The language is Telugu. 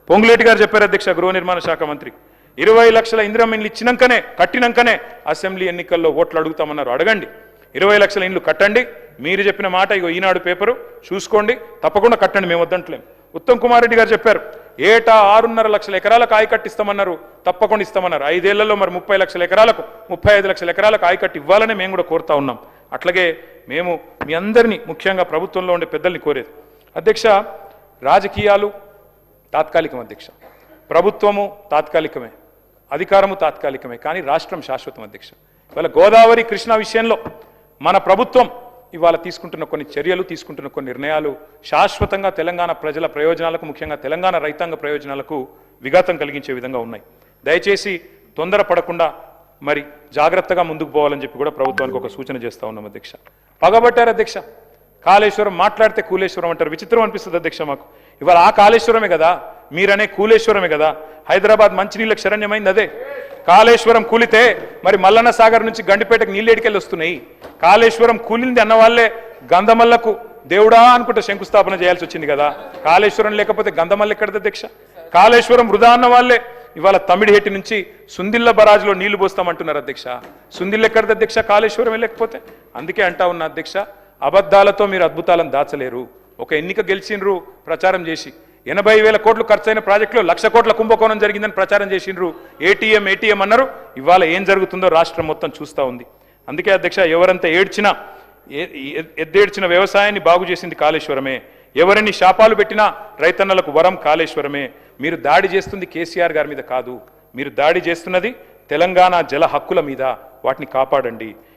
పొంగులేటి గారు చెప్పారు అధ్యక్ష, గృహ నిర్మాణ శాఖ మంత్రి 20 లక్షల ఇందిరమ్మ ఇండ్లు ఇచ్చినాకనే కట్టినాకనే అసెంబ్లీ ఎన్నికల్లో ఓట్లు అడుగుతామన్నారు. అడగండి, 20 లక్షల ఇండ్లు కట్టండి. మీరు చెప్పిన మాట ఇగో ఈనాడు పేపరు చూసుకోండి, తప్పకుండా కట్టండి, మేము వద్దంటలేం. ఉత్తమ్ కుమార్ రెడ్డి గారు చెప్పారు, ఏటా 6.5 లక్షల ఎకరాలకు ఆయకట్టు ఇస్తామన్నారు, తప్పకుండా ఇస్తామన్నారు. 5 ఏళ్లలో మరి 30 లక్షల ఎకరాలకు 35 లక్షల ఎకరాలకు ఆయకట్టు ఇవ్వాలని మేము కూడా కోరుతా ఉన్నాం. అట్లాగే మేము మీ అందరినీ, ముఖ్యంగా ప్రభుత్వంలో ఉండే పెద్దల్ని కోరేది అధ్యక్ష, రాజకీయాలు తాత్కాలికం అధ్యక్ష, ప్రభుత్వము తాత్కాలికమే, అధికారము తాత్కాలికమే, కానీ రాష్ట్రం శాశ్వతం అధ్యక్ష. ఇవాళ గోదావరి కృష్ణా విషయంలో మన ప్రభుత్వం ఇవాళ తీసుకుంటున్న కొన్ని చర్యలు, తీసుకుంటున్న కొన్ని నిర్ణయాలు శాశ్వతంగా తెలంగాణ ప్రజల ప్రయోజనాలకు, ముఖ్యంగా తెలంగాణ రైతాంగ ప్రయోజనాలకు విఘాతం కలిగించే విధంగా ఉన్నాయి. దయచేసి తొందరపడకుండా మరి జాగ్రత్తగా ముందుకు పోవాలని చెప్పి కూడా ప్రభుత్వానికి ఒక సూచన చేస్తా ఉన్నాం అధ్యక్ష. పగబట్టారు అధ్యక్ష, కాళేశ్వరం మాట్లాడితే కూలేశ్వరం అంటారు. విచిత్రం అనిపిస్తుంది అధ్యక్ష మాకు. ఇవాళ ఆ కాళేశ్వరమే కదా, మీరనే కూలేశ్వరమే కదా. హైదరాబాద్ మంచినీళ్ళకి శరణ్యమైంది అదే. కాళేశ్వరం కూలితే మరి మల్లన్న సాగర్ నుంచి గండిపేటకు నీళ్ళు ఎడికెళ్ళి వస్తున్నాయి. కాళేశ్వరం కూలింది అన్న వాళ్ళే గంధమల్లకు దేవుడా అనుకుంటే శంకుస్థాపన చేయాల్సి వచ్చింది కదా. కాళేశ్వరం లేకపోతే గంధమల్ల ఎక్కడది అధ్యక్ష? కాళేశ్వరం వృధా అన్న వాళ్ళే ఇవాళ తమిడిహెట్టి నుంచి సుందిల్ల బరాజ్లో నీళ్లు పోస్తామంటున్నారు అధ్యక్ష. సుందిల్ ఎక్కడది అధ్యక్ష? కాళేశ్వరం వెళ్ళకపోతే. అందుకే అంటా ఉన్నా అధ్యక్ష, అబద్ధాలతో మీరు అద్భుతాలను దాచలేరు. ఒక ఎన్నిక గెలిచిండ్రు ప్రచారం చేసి, 80,000 కోట్లు ఖర్చైన ప్రాజెక్టులో 1,00,000 కోట్ల కుంభకోణం జరిగిందని ప్రచారం చేసిండ్రు. ఏటీఎం అన్నారు. ఇవాళ ఏం జరుగుతుందో రాష్ట్రం మొత్తం చూస్తూ ఉంది. అందుకే అధ్యక్ష, ఎవరంతా ఏడ్చినా, ఎద్దేడ్చిన వ్యవసాయాన్ని బాగు చేసింది కాళేశ్వరమే. ఎవరిని శాపాలు పెట్టినా రైతన్నలకు వరం కాళేశ్వరమే. మీరు దాడి చేస్తుంది కేసీఆర్ గారి మీద కాదు, మీరు దాడి చేస్తున్నది తెలంగాణ జల హక్కుల మీద. వాటిని కాపాడండి.